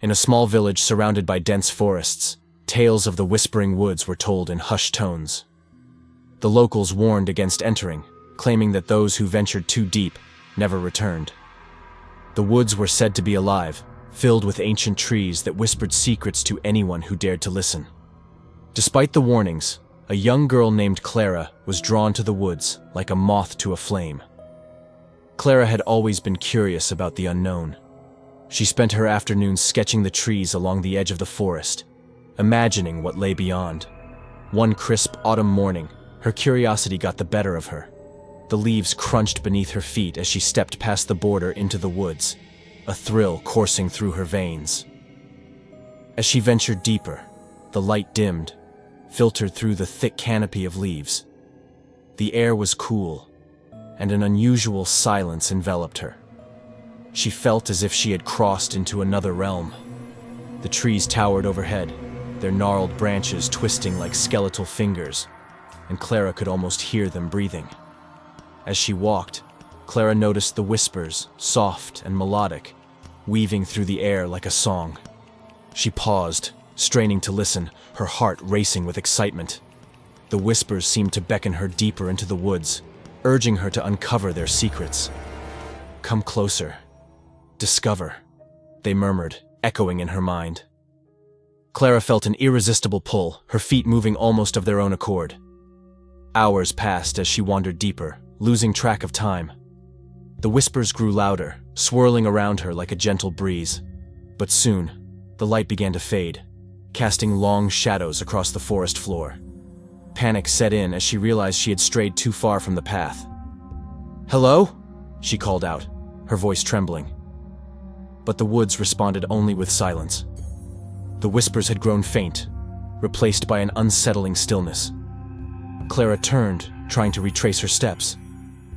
In a small village surrounded by dense forests, tales of the whispering woods were told in hushed tones. The locals warned against entering, claiming that those who ventured too deep never returned. The woods were said to be alive, filled with ancient trees that whispered secrets to anyone who dared to listen. Despite the warnings, a young girl named Clara was drawn to the woods like a moth to a flame. Clara had always been curious about the unknown. She spent her afternoons sketching the trees along the edge of the forest, imagining what lay beyond. One crisp autumn morning, her curiosity got the better of her. The leaves crunched beneath her feet as she stepped past the border into the woods, a thrill coursing through her veins. As she ventured deeper, the light dimmed, filtered through the thick canopy of leaves. The air was cool, and an unusual silence enveloped her. She felt as if she had crossed into another realm. The trees towered overhead, their gnarled branches twisting like skeletal fingers, and Clara could almost hear them breathing. As she walked, Clara noticed the whispers, soft and melodic, weaving through the air like a song. She paused, straining to listen, her heart racing with excitement. The whispers seemed to beckon her deeper into the woods, urging her to uncover their secrets. "Come closer. Discover," they murmured, echoing in her mind. Clara felt an irresistible pull, her feet moving almost of their own accord. Hours passed as she wandered deeper, losing track of time. The whispers grew louder, swirling around her like a gentle breeze. But soon, the light began to fade, casting long shadows across the forest floor. Panic set in as she realized she had strayed too far from the path. "Hello?" she called out, her voice trembling. But the woods responded only with silence. The whispers had grown faint, replaced by an unsettling stillness. Clara turned, trying to retrace her steps,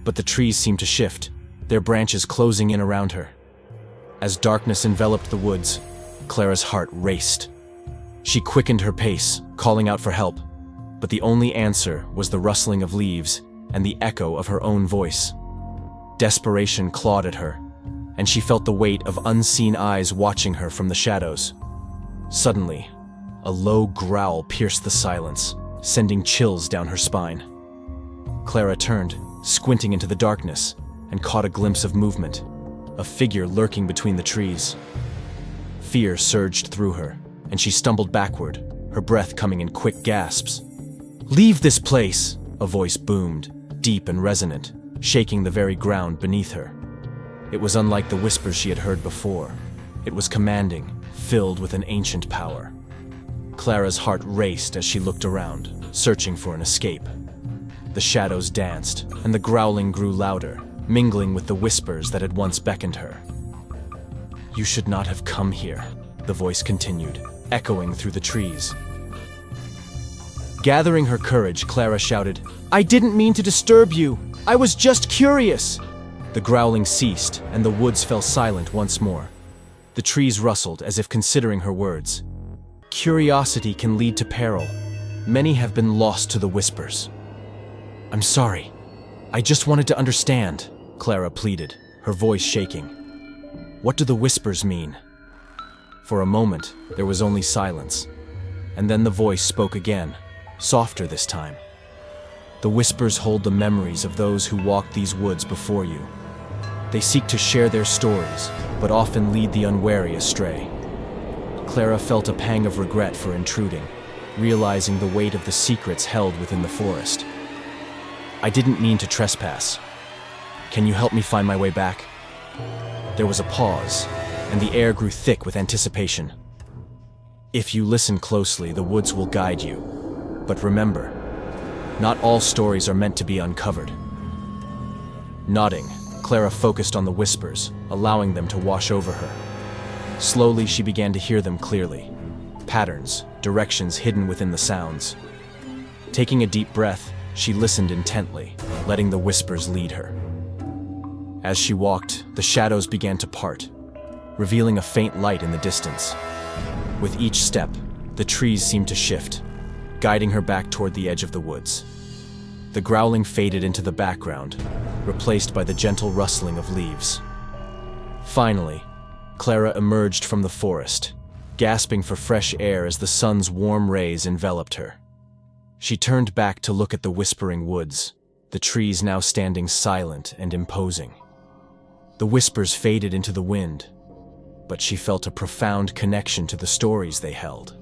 but the trees seemed to shift, their branches closing in around her. As darkness enveloped the woods, Clara's heart raced. She quickened her pace, calling out for help, but the only answer was the rustling of leaves and the echo of her own voice. Desperation clawed at her, and she felt the weight of unseen eyes watching her from the shadows. Suddenly, a low growl pierced the silence, sending chills down her spine. Clara turned, squinting into the darkness, and caught a glimpse of movement, a figure lurking between the trees. Fear surged through her, and she stumbled backward, her breath coming in quick gasps. "Leave this place!" a voice boomed, deep and resonant, shaking the very ground beneath her. It was unlike the whispers she had heard before. It was commanding, filled with an ancient power. Clara's heart raced as she looked around, searching for an escape. The shadows danced, and the growling grew louder, mingling with the whispers that had once beckoned her. "You should not have come here," the voice continued, echoing through the trees. Gathering her courage, Clara shouted, "I didn't mean to disturb you! I was just curious!" The growling ceased, and the woods fell silent once more. The trees rustled as if considering her words. Curiosity can lead to peril. Many have been lost to the whispers. "I'm sorry. I just wanted to understand," Clara pleaded, her voice shaking. "What do the whispers mean?" For a moment, there was only silence, and then the voice spoke again, softer this time. "The whispers hold the memories of those who walked these woods before you. They seek to share their stories, but often lead the unwary astray." Clara felt a pang of regret for intruding, realizing the weight of the secrets held within the forest. "I didn't mean to trespass. Can you help me find my way back?" There was a pause, and the air grew thick with anticipation. "If you listen closely, the woods will guide you. But remember, not all stories are meant to be uncovered." Nodding, Clara focused on the whispers, allowing them to wash over her. Slowly, she began to hear them clearly. Patterns, directions hidden within the sounds. Taking a deep breath, she listened intently, letting the whispers lead her. As she walked, the shadows began to part, revealing a faint light in the distance. With each step, the trees seemed to shift, guiding her back toward the edge of the woods. The growling faded into the background, replaced by the gentle rustling of leaves. Finally, Clara emerged from the forest, gasping for fresh air as the sun's warm rays enveloped her. She turned back to look at the whispering woods, the trees now standing silent and imposing. The whispers faded into the wind, but she felt a profound connection to the stories they held.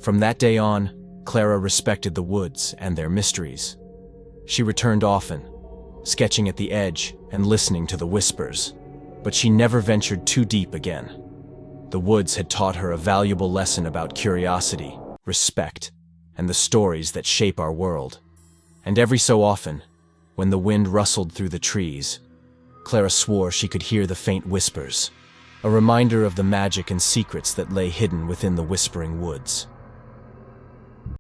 From that day on, Clara respected the woods and their mysteries. She returned often, sketching at the edge and listening to the whispers, but she never ventured too deep again. The woods had taught her a valuable lesson about curiosity, respect, and the stories that shape our world. And every so often, when the wind rustled through the trees, Clara swore she could hear the faint whispers, a reminder of the magic and secrets that lay hidden within the whispering woods.